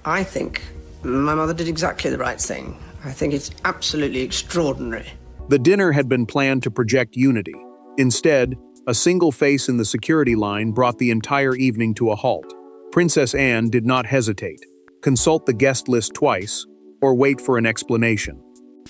I think my mother did exactly the right thing. I think it's absolutely extraordinary. The dinner had been planned to project unity. Instead, a single face in the security line brought the entire evening to a halt. Princess Anne did not hesitate, consult the guest list twice, or wait for an explanation.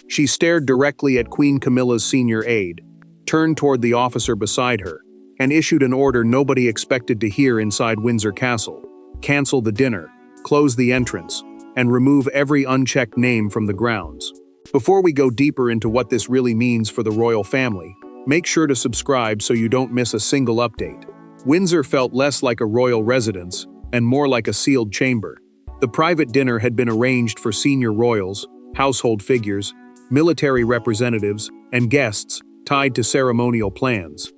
She stared directly at Queen Camilla's senior aide, turned toward the officer beside her, and issued an order nobody expected to hear inside Windsor Castle: cancel the dinner, close the entrance, and remove every unchecked name from the grounds. Before we go deeper into what this really means for the royal family, make sure to subscribe so you don't miss a single update. Windsor felt less like a royal residence and more like a sealed chamber. The private dinner had been arranged for senior royals, household figures, military representatives, and guests tied to ceremonial plans.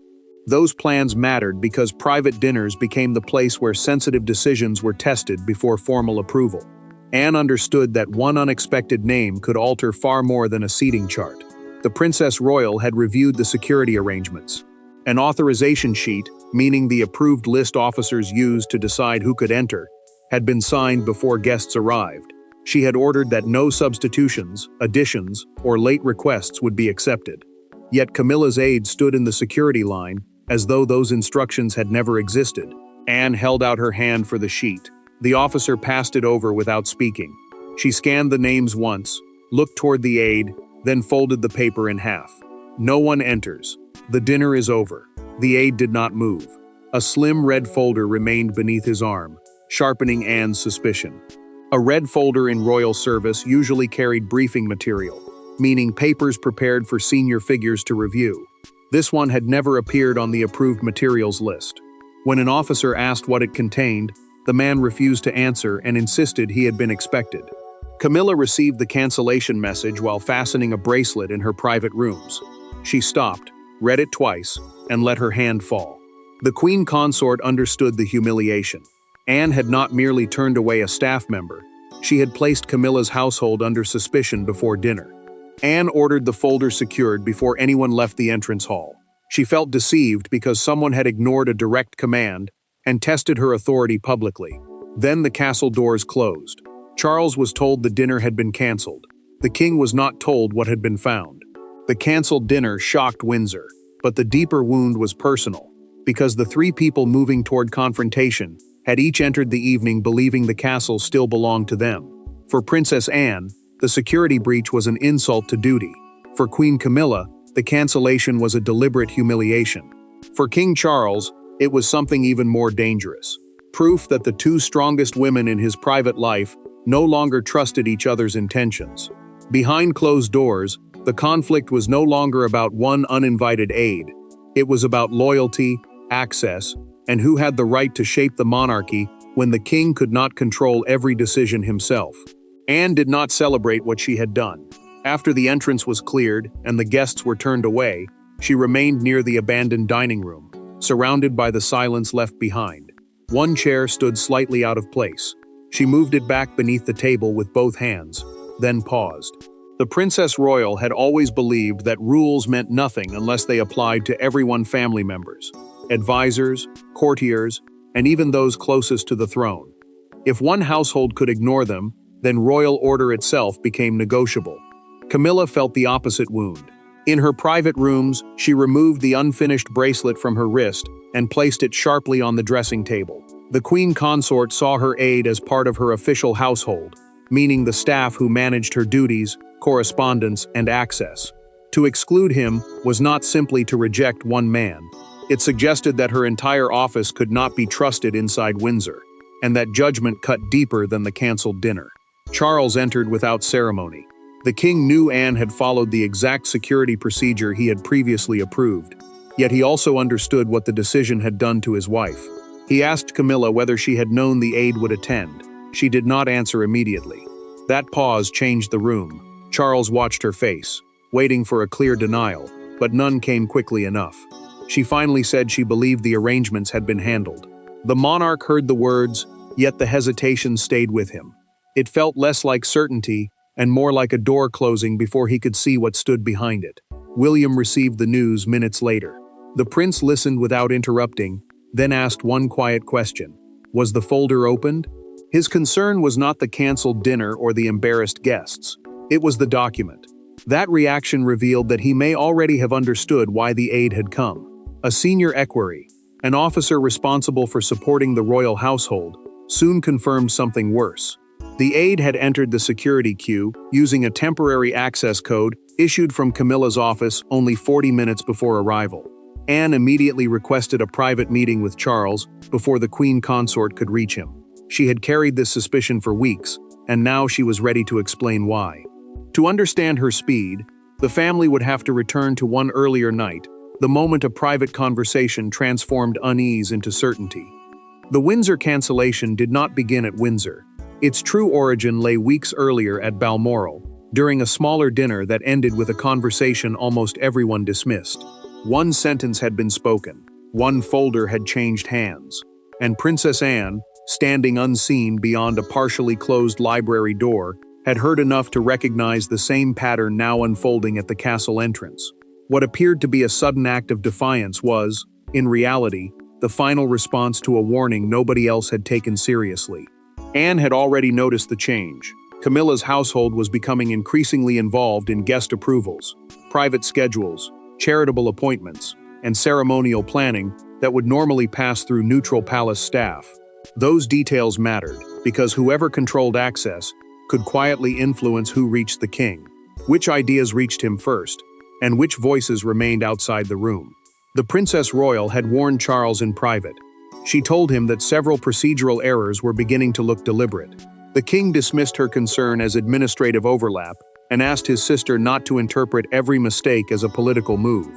Those plans mattered because private dinners became the place where sensitive decisions were tested before formal approval. Anne understood that one unexpected name could alter far more than a seating chart. The Princess Royal had reviewed the security arrangements. An authorization sheet, meaning the approved list officers used to decide who could enter, had been signed before guests arrived. She had ordered that no substitutions, additions, or late requests would be accepted. Yet Camilla's aide stood in the security line, as though those instructions had never existed. Anne held out her hand for the sheet. The officer passed it over without speaking. She scanned the names once, looked toward the aide, then folded the paper in half. No one enters. The dinner is over. The aide did not move. A slim red folder remained beneath his arm, sharpening Anne's suspicion. A red folder in royal service usually carried briefing material, meaning papers prepared for senior figures to review. This one had never appeared on the approved materials list. When an officer asked what it contained, the man refused to answer and insisted he had been expected. Camilla received the cancellation message while fastening a bracelet in her private rooms. She stopped, read it twice, and let her hand fall. The queen consort understood the humiliation. Anne had not merely turned away a staff member, she had placed Camilla's household under suspicion before dinner. Anne ordered the folder secured before anyone left the entrance hall. She felt deceived because someone had ignored a direct command and tested her authority publicly. Then the castle doors closed. Charles was told the dinner had been cancelled. The king was not told what had been found. The cancelled dinner shocked Windsor, but the deeper wound was personal, because the three people moving toward confrontation had each entered the evening believing the castle still belonged to them. For Princess Anne, the security breach was an insult to duty. For Queen Camilla, the cancellation was a deliberate humiliation. For King Charles, it was something even more dangerous. Proof that the two strongest women in his private life no longer trusted each other's intentions. Behind closed doors, the conflict was no longer about one uninvited aide. It was about loyalty, access, and who had the right to shape the monarchy when the king could not control every decision himself. Anne did not celebrate what she had done. After the entrance was cleared and the guests were turned away, she remained near the abandoned dining room, surrounded by the silence left behind. One chair stood slightly out of place. She moved it back beneath the table with both hands, then paused. The Princess Royal had always believed that rules meant nothing unless they applied to everyone: family members, advisors, courtiers, and even those closest to the throne. If one household could ignore them, then royal order itself became negotiable. Camilla felt the opposite wound. In her private rooms, she removed the unfinished bracelet from her wrist and placed it sharply on the dressing table. The queen consort saw her aide as part of her official household, meaning the staff who managed her duties, correspondence, and access. To exclude him was not simply to reject one man. It suggested that her entire office could not be trusted inside Windsor, and that judgment cut deeper than the cancelled dinner. Charles entered without ceremony. The king knew Anne had followed the exact security procedure he had previously approved, yet he also understood what the decision had done to his wife. He asked Camilla whether she had known the aide would attend. She did not answer immediately. That pause changed the room. Charles watched her face, waiting for a clear denial, but none came quickly enough. She finally said she believed the arrangements had been handled. The monarch heard the words, yet the hesitation stayed with him. It felt less like certainty and more like a door closing before he could see what stood behind it. William received the news minutes later. The prince listened without interrupting, then asked one quiet question. Was the folder opened? His concern was not the cancelled dinner or the embarrassed guests. It was the document. That reaction revealed that he may already have understood why the aide had come. A senior equerry, an officer responsible for supporting the royal household, soon confirmed something worse. The aide had entered the security queue using a temporary access code issued from Camilla's office only 40 minutes before arrival. Anne immediately requested a private meeting with Charles before the Queen Consort could reach him. She had carried this suspicion for weeks, and now she was ready to explain why. To understand her speed, the family would have to return to one earlier night, the moment a private conversation transformed unease into certainty. The Windsor cancellation did not begin at Windsor. Its true origin lay weeks earlier at Balmoral, during a smaller dinner that ended with a conversation almost everyone dismissed. One sentence had been spoken, one folder had changed hands, and Princess Anne, standing unseen beyond a partially closed library door, had heard enough to recognize the same pattern now unfolding at the castle entrance. What appeared to be a sudden act of defiance was, in reality, the final response to a warning nobody else had taken seriously. Anne had already noticed the change. Camilla's household was becoming increasingly involved in guest approvals, private schedules, charitable appointments, and ceremonial planning that would normally pass through neutral palace staff. Those details mattered, because whoever controlled access could quietly influence who reached the king, which ideas reached him first, and which voices remained outside the room. The Princess Royal had warned Charles in private. She told him that several procedural errors were beginning to look deliberate. The king dismissed her concern as administrative overlap and asked his sister not to interpret every mistake as a political move.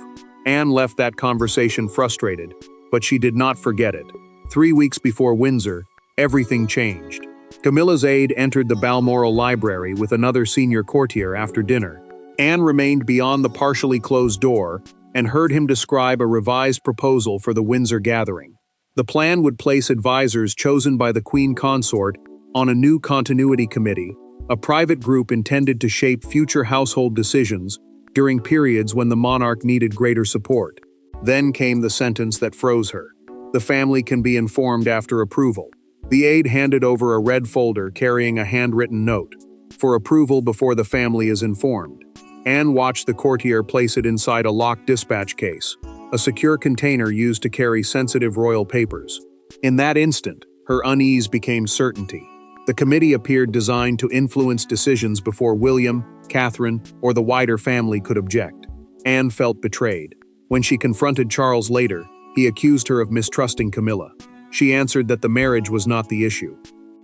Anne left that conversation frustrated, but she did not forget it. 3 weeks before Windsor, everything changed. Camilla's aide entered the Balmoral library with another senior courtier after dinner. Anne remained beyond the partially closed door and heard him describe a revised proposal for the Windsor gathering. The plan would place advisors chosen by the Queen Consort on a new continuity committee, a private group intended to shape future household decisions during periods when the monarch needed greater support. Then came the sentence that froze her. The family can be informed after approval. The aide handed over a red folder carrying a handwritten note. For approval before the family is informed. Anne watched the courtier place it inside a locked dispatch case, a secure container used to carry sensitive royal papers. In that instant, her unease became certainty. The committee appeared designed to influence decisions before William, Catherine, or the wider family could object. Anne felt betrayed. When she confronted Charles later, he accused her of mistrusting Camilla. She answered that the marriage was not the issue.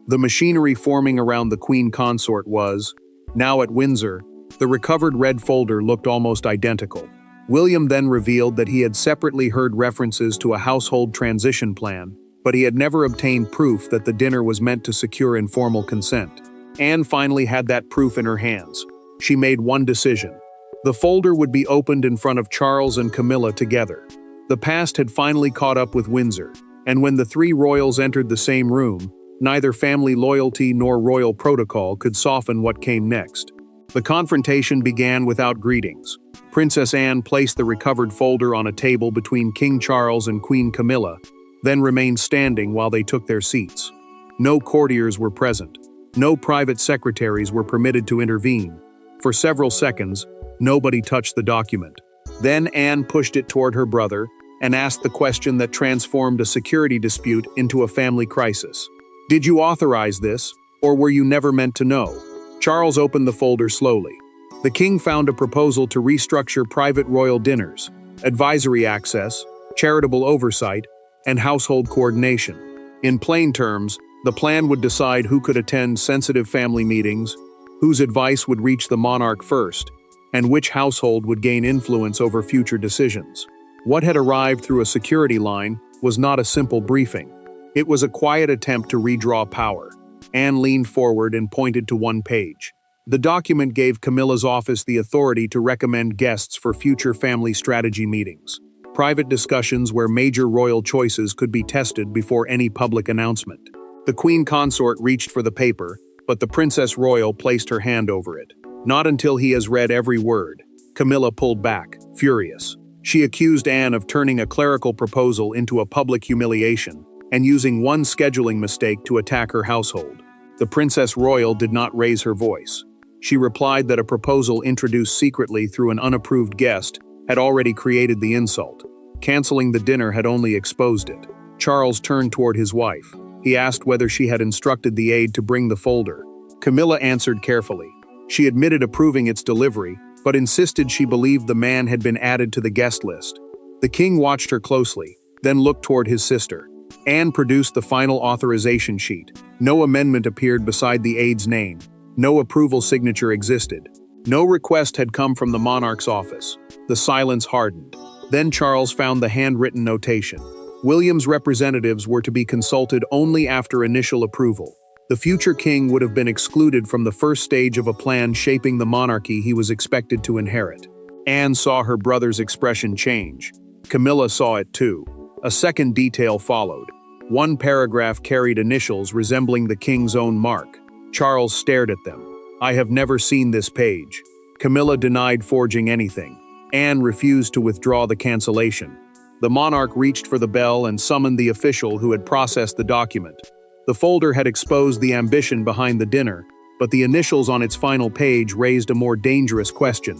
The machinery forming around the Queen Consort was, now at Windsor, the recovered red folder looked almost identical. William then revealed that he had separately heard references to a household transition plan, but he had never obtained proof that the dinner was meant to secure informal consent. Anne finally had that proof in her hands. She made one decision. The folder would be opened in front of Charles and Camilla together. The past had finally caught up with Windsor, and when the three royals entered the same room, neither family loyalty nor royal protocol could soften what came next. The confrontation began without greetings. Princess Anne placed the recovered folder on a table between King Charles and Queen Camilla, then remained standing while they took their seats. No courtiers were present. No private secretaries were permitted to intervene. For several seconds, nobody touched the document. Then Anne pushed it toward her brother and asked the question that transformed a security dispute into a family crisis. Did you authorize this, or were you never meant to know? Charles opened the folder slowly. The king found a proposal to restructure private royal dinners, advisory access, charitable oversight, and household coordination. In plain terms, the plan would decide who could attend sensitive family meetings, whose advice would reach the monarch first, and which household would gain influence over future decisions. What had arrived through a security line was not a simple briefing. It was a quiet attempt to redraw power. Anne leaned forward and pointed to one page. The document gave Camilla's office the authority to recommend guests for future family strategy meetings, private discussions where major royal choices could be tested before any public announcement. The Queen Consort reached for the paper, but the Princess Royal placed her hand over it. Not until he has read every word. Camilla pulled back, furious. She accused Anne of turning a clerical proposal into a public humiliation, and using one scheduling mistake to attack her household. The Princess Royal did not raise her voice. She replied that a proposal introduced secretly through an unapproved guest had already created the insult. Canceling the dinner had only exposed it. Charles turned toward his wife. He asked whether she had instructed the aide to bring the folder. Camilla answered carefully. She admitted approving its delivery, but insisted she believed the man had been added to the guest list. The king watched her closely, then looked toward his sister. Anne produced the final authorization sheet. No amendment appeared beside the aide's name. No approval signature existed. No request had come from the monarch's office. The silence hardened. Then Charles found the handwritten notation. William's representatives were to be consulted only after initial approval. The future king would have been excluded from the first stage of a plan shaping the monarchy he was expected to inherit. Anne saw her brother's expression change. Camilla saw it too. A second detail followed. One paragraph carried initials resembling the king's own mark. Charles stared at them. "I have never seen this page." Camilla denied forging anything. Anne refused to withdraw the cancellation. The monarch reached for the bell and summoned the official who had processed the document. The folder had exposed the ambition behind the dinner, but the initials on its final page raised a more dangerous question.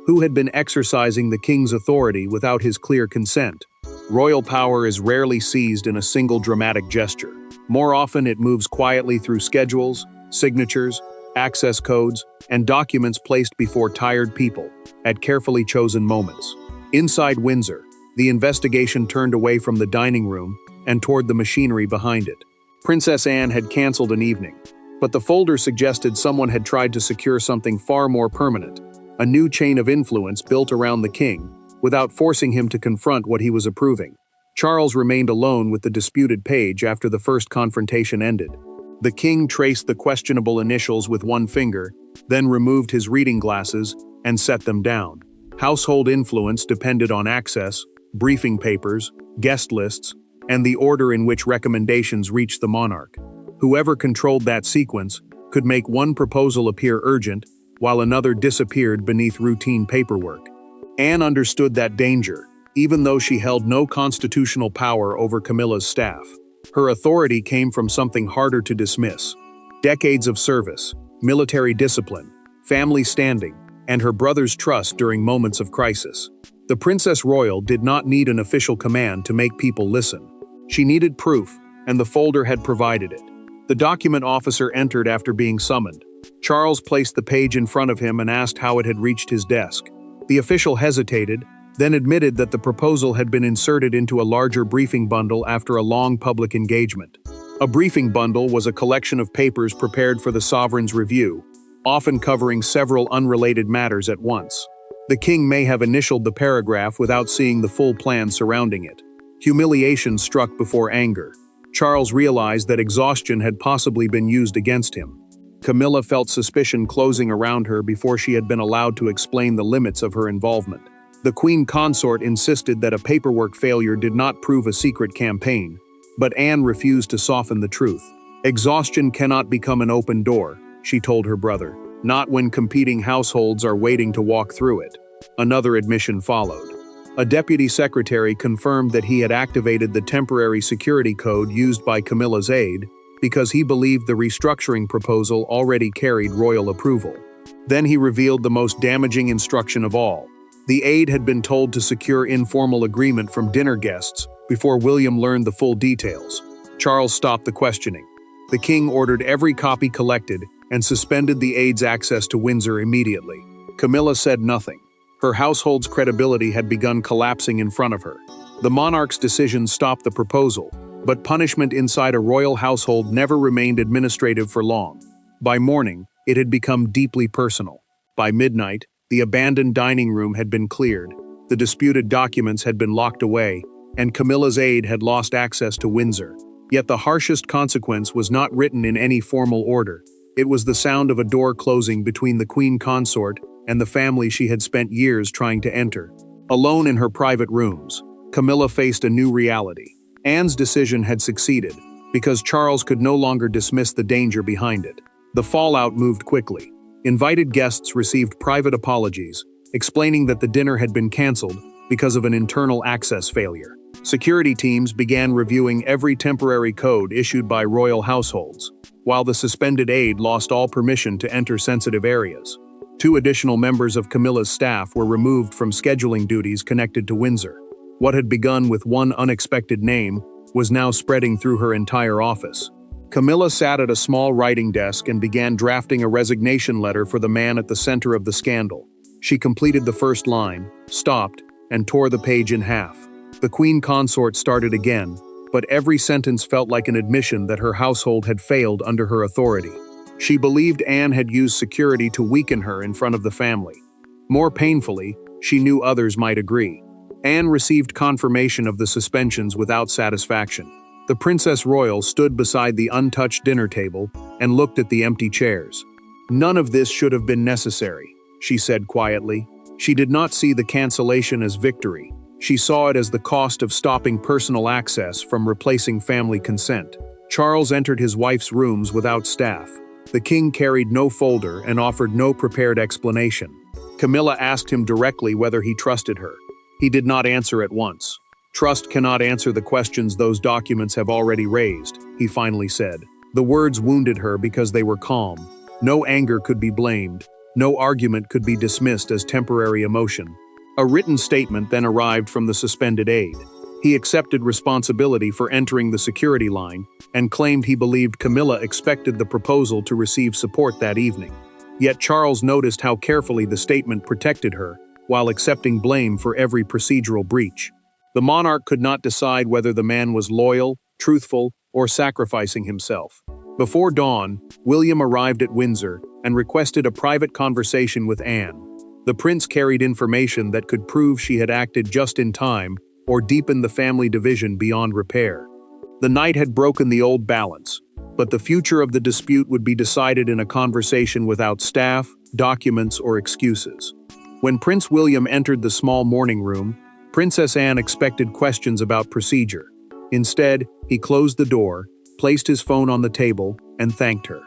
Who had been exercising the king's authority without his clear consent? Royal power is rarely seized in a single dramatic gesture. More often it moves quietly through schedules, signatures, access codes, and documents placed before tired people, at carefully chosen moments. Inside Windsor, the investigation turned away from the dining room and toward the machinery behind it. Princess Anne had canceled an evening, but the folder suggested someone had tried to secure something far more permanent, a new chain of influence built around the king, without forcing him to confront what he was approving. Charles remained alone with the disputed page after the first confrontation ended. The king traced the questionable initials with one finger, then removed his reading glasses and set them down. Household influence depended on access, briefing papers, guest lists, and the order in which recommendations reached the monarch. Whoever controlled that sequence could make one proposal appear urgent, while another disappeared beneath routine paperwork. Anne understood that danger, even though she held no constitutional power over Camilla's staff. Her authority came from something harder to dismiss: decades of service, military discipline, family standing, and her brother's trust during moments of crisis. The Princess Royal did not need an official command to make people listen. She needed proof, and the folder had provided it. The document officer entered after being summoned. Charles placed the page in front of him and asked how it had reached his desk. The official hesitated, then admitted that the proposal had been inserted into a larger briefing bundle after a long public engagement. A briefing bundle was a collection of papers prepared for the sovereign's review, often covering several unrelated matters at once. The king may have initialed the paragraph without seeing the full plan surrounding it. Humiliation struck before anger. Charles realized that exhaustion had possibly been used against him. Camilla felt suspicion closing around her before she had been allowed to explain the limits of her involvement. The queen consort insisted that a paperwork failure did not prove a secret campaign, but Anne refused to soften the truth. "Exhaustion cannot become an open door," she told her brother, "not when competing households are waiting to walk through it." Another admission followed. A deputy secretary confirmed that he had activated the temporary security code used by Camilla's aide because he believed the restructuring proposal already carried royal approval. Then he revealed the most damaging instruction of all. The aide had been told to secure informal agreement from dinner guests before William learned the full details. Charles stopped the questioning. The king ordered every copy collected and suspended the aide's access to Windsor immediately. Camilla said nothing. Her household's credibility had begun collapsing in front of her. The monarch's decision stopped the proposal, but punishment inside a royal household never remained administrative for long. By morning, it had become deeply personal. By midnight, the abandoned dining room had been cleared, the disputed documents had been locked away, and Camilla's aide had lost access to Windsor. Yet the harshest consequence was not written in any formal order. It was the sound of a door closing between the queen consort and the family she had spent years trying to enter. Alone in her private rooms, Camilla faced a new reality. Anne's decision had succeeded, because Charles could no longer dismiss the danger behind it. The fallout moved quickly. Invited guests received private apologies, explaining that the dinner had been canceled because of an internal access failure. Security teams began reviewing every temporary code issued by royal households, while the suspended aide lost all permission to enter sensitive areas. 2 additional members of Camilla's staff were removed from scheduling duties connected to Windsor. What had begun with one unexpected name was now spreading through her entire office. Camilla sat at a small writing desk and began drafting a resignation letter for the man at the center of the scandal. She completed the first line, stopped, and tore the page in half. The Queen Consort started again, but every sentence felt like an admission that her household had failed under her authority. She believed Anne had used security to weaken her in front of the family. More painfully, she knew others might agree. Anne received confirmation of the suspensions without satisfaction. The Princess Royal stood beside the untouched dinner table and looked at the empty chairs. "None of this should have been necessary," she said quietly. She did not see the cancellation as victory. She saw it as the cost of stopping personal access from replacing family consent. Charles entered his wife's rooms without staff. The king carried no folder and offered no prepared explanation. Camilla asked him directly whether he trusted her. He did not answer at once. "Trust cannot answer the questions those documents have already raised," he finally said. The words wounded her because they were calm. No anger could be blamed. No argument could be dismissed as temporary emotion. A written statement then arrived from the suspended aide. He accepted responsibility for entering the security line and claimed he believed Camilla expected the proposal to receive support that evening. Yet Charles noticed how carefully the statement protected her, while accepting blame for every procedural breach. The monarch could not decide whether the man was loyal, truthful, or sacrificing himself. Before dawn, William arrived at Windsor and requested a private conversation with Anne. The prince carried information that could prove she had acted just in time or deepen the family division beyond repair. The night had broken the old balance, but the future of the dispute would be decided in a conversation without staff, documents, or excuses. When Prince William entered the small morning room, Princess Anne expected questions about procedure. Instead, he closed the door, placed his phone on the table, and thanked her.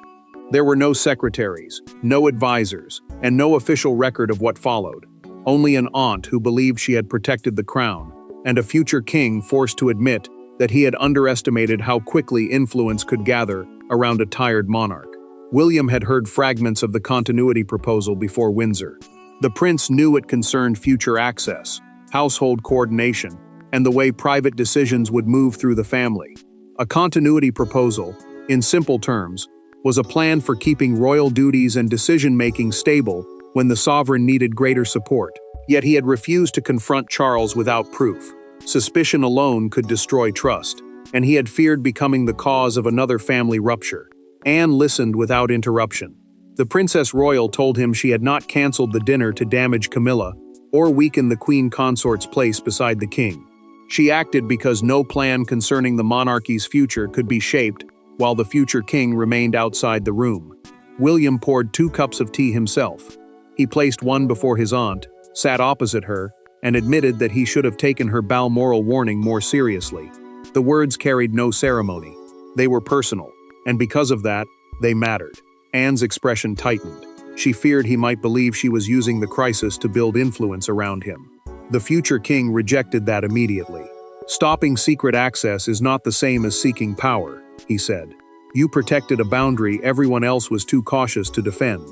There were no secretaries, no advisors, and no official record of what followed. Only an aunt who believed she had protected the crown, and a future king forced to admit that he had underestimated how quickly influence could gather around a tired monarch. William had heard fragments of the continuity proposal before Windsor. The prince knew it concerned future access, household coordination, and the way private decisions would move through the family. A continuity proposal, in simple terms, was a plan for keeping royal duties and decision-making stable when the sovereign needed greater support. Yet he had refused to confront Charles without proof. Suspicion alone could destroy trust, and he had feared becoming the cause of another family rupture. Anne listened without interruption. The Princess Royal told him she had not cancelled the dinner to damage Camilla or weaken the Queen Consort's place beside the king. She acted because no plan concerning the monarchy's future could be shaped while the future king remained outside the room. William poured 2 cups of tea himself. He placed one before his aunt, sat opposite her, and admitted that he should have taken her Balmoral warning more seriously. The words carried no ceremony. They were personal, and because of that, they mattered. Anne's expression tightened. She feared he might believe she was using the crisis to build influence around him. The future king rejected that immediately. "Stopping secret access is not the same as seeking power," he said. "You protected a boundary everyone else was too cautious to defend."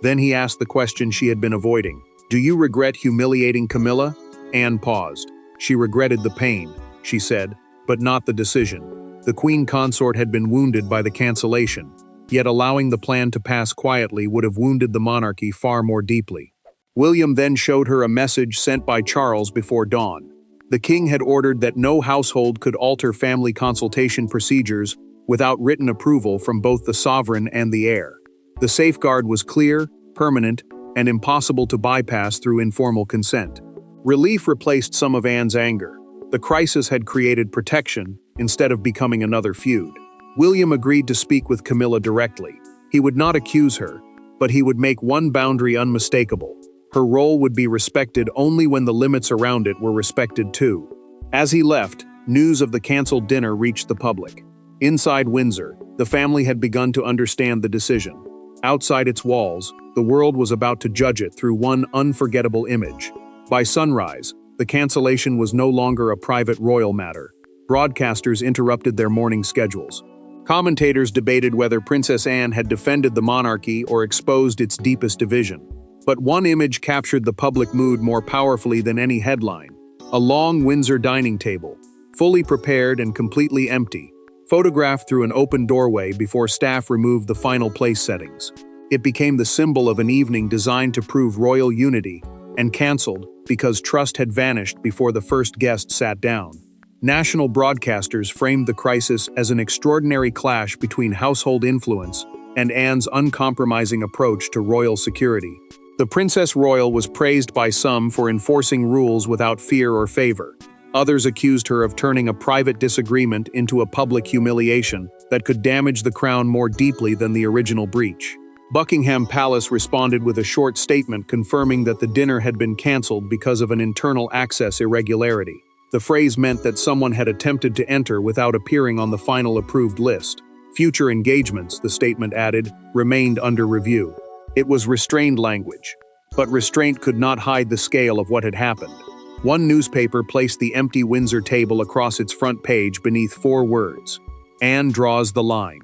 Then he asked the question she had been avoiding. "Do you regret humiliating Camilla?" Anne paused. She regretted the pain, she said, but not the decision. The Queen Consort had been wounded by the cancellation, yet allowing the plan to pass quietly would have wounded the monarchy far more deeply. William then showed her a message sent by Charles before dawn. The king had ordered that no household could alter family consultation procedures without written approval from both the sovereign and the heir. The safeguard was clear, permanent, and impossible to bypass through informal consent. Relief replaced some of Anne's anger. The crisis had created protection instead of becoming another feud. William agreed to speak with Camilla directly. He would not accuse her, but he would make one boundary unmistakable. Her role would be respected only when the limits around it were respected too. As he left, news of the canceled dinner reached the public. Inside Windsor, the family had begun to understand the decision. Outside its walls, the world was about to judge it through one unforgettable image. By sunrise, the cancellation was no longer a private royal matter. Broadcasters interrupted their morning schedules. Commentators debated whether Princess Anne had defended the monarchy or exposed its deepest division. But one image captured the public mood more powerfully than any headline: a long Windsor dining table, fully prepared and completely empty, photographed through an open doorway before staff removed the final place settings. It became the symbol of an evening designed to prove royal unity, and cancelled because trust had vanished before the first guest sat down. National broadcasters framed the crisis as an extraordinary clash between household influence and Anne's uncompromising approach to royal security. The Princess Royal was praised by some for enforcing rules without fear or favor. Others accused her of turning a private disagreement into a public humiliation that could damage the crown more deeply than the original breach. Buckingham Palace responded with a short statement confirming that the dinner had been cancelled because of an internal access irregularity. The phrase meant that someone had attempted to enter without appearing on the final approved list. Future engagements, the statement added, remained under review. It was restrained language, but restraint could not hide the scale of what had happened. One newspaper placed the empty Windsor table across its front page beneath 4 words: "Anne draws the line."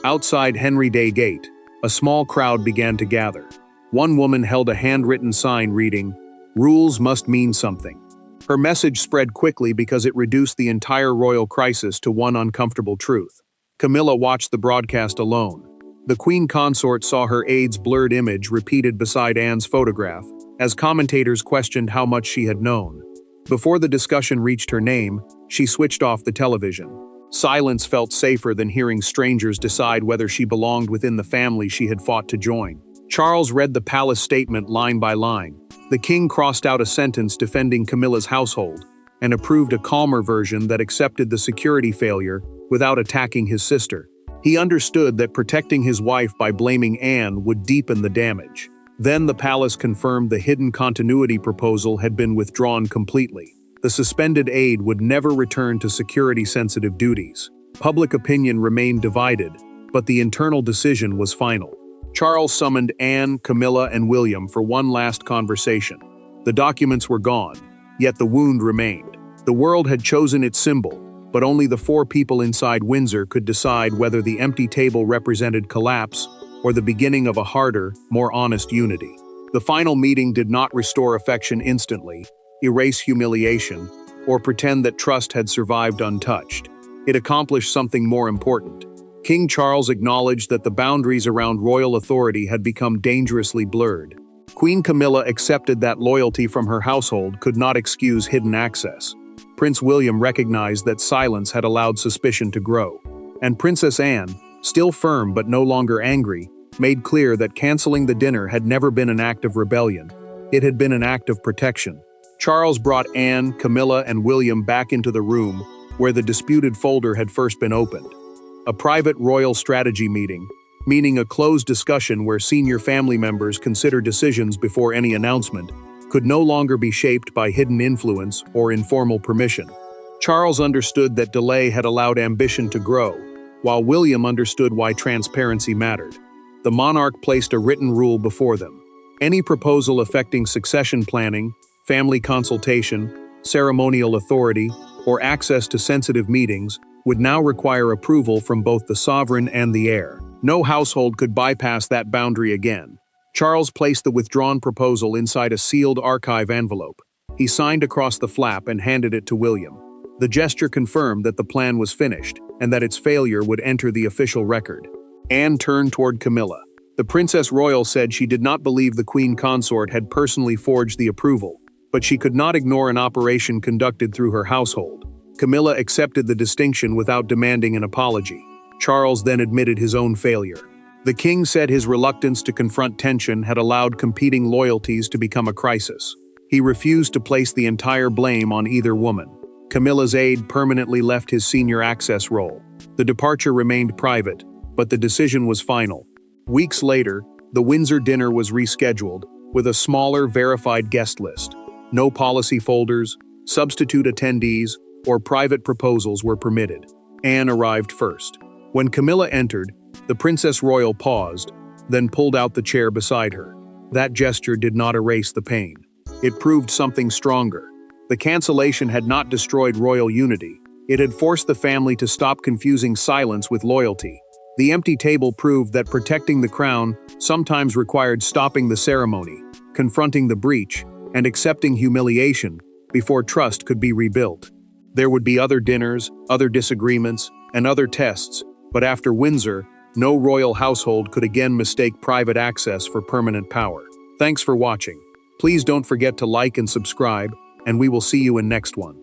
Outside Henry Day Gate, a small crowd began to gather. One woman held a handwritten sign reading, "Rules must mean something." Her message spread quickly because it reduced the entire royal crisis to one uncomfortable truth. Camilla watched the broadcast alone. The Queen Consort saw her aide's blurred image repeated beside Anne's photograph, as commentators questioned how much she had known. Before the discussion reached her name, she switched off the television. Silence felt safer than hearing strangers decide whether she belonged within the family she had fought to join. Charles read the palace statement line by line. The king crossed out a sentence defending Camilla's household and approved a calmer version that accepted the security failure without attacking his sister. He understood that protecting his wife by blaming Anne would deepen the damage. Then the palace confirmed the hidden continuity proposal had been withdrawn completely. The suspended aide would never return to security-sensitive duties. Public opinion remained divided, but the internal decision was final. Charles summoned Anne, Camilla, and William for one last conversation. The documents were gone, yet the wound remained. The world had chosen its symbol, but only the 4 people inside Windsor could decide whether the empty table represented collapse or the beginning of a harder, more honest unity. The final meeting did not restore affection instantly, erase humiliation, or pretend that trust had survived untouched. It accomplished something more important. King Charles acknowledged that the boundaries around royal authority had become dangerously blurred. Queen Camilla accepted that loyalty from her household could not excuse hidden access. Prince William recognized that silence had allowed suspicion to grow. And Princess Anne, still firm but no longer angry, made clear that canceling the dinner had never been an act of rebellion. It had been an act of protection. Charles brought Anne, Camilla, and William back into the room where the disputed folder had first been opened. A private royal strategy meeting, meaning a closed discussion where senior family members consider decisions before any announcement, could no longer be shaped by hidden influence or informal permission. Charles understood that delay had allowed ambition to grow, while William understood why transparency mattered. The monarch placed a written rule before them. Any proposal affecting succession planning, family consultation, ceremonial authority, or access to sensitive meetings would now require approval from both the sovereign and the heir. No household could bypass that boundary again. Charles placed the withdrawn proposal inside a sealed archive envelope. He signed across the flap and handed it to William. The gesture confirmed that the plan was finished and that its failure would enter the official record. Anne turned toward Camilla. The Princess Royal said she did not believe the Queen Consort had personally forged the approval, but she could not ignore an operation conducted through her household. Camilla accepted the distinction without demanding an apology. Charles then admitted his own failure. The king said his reluctance to confront tension had allowed competing loyalties to become a crisis. He refused to place the entire blame on either woman. Camilla's aide permanently left his senior access role. The departure remained private, but the decision was final. Weeks later, the Windsor dinner was rescheduled, with a smaller, verified guest list. No policy folders, substitute attendees, or private proposals were permitted. Anne arrived first. When Camilla entered, the Princess Royal paused, then pulled out the chair beside her. That gesture did not erase the pain. It proved something stronger. The cancellation had not destroyed royal unity. It had forced the family to stop confusing silence with loyalty. The empty table proved that protecting the crown sometimes required stopping the ceremony, confronting the breach, and accepting humiliation before trust could be rebuilt. There would be other dinners, other disagreements, and other tests, but after Windsor, no royal household could again mistake private access for permanent power. Thanks for watching. Please don't forget to like and subscribe, and we will see you in next one.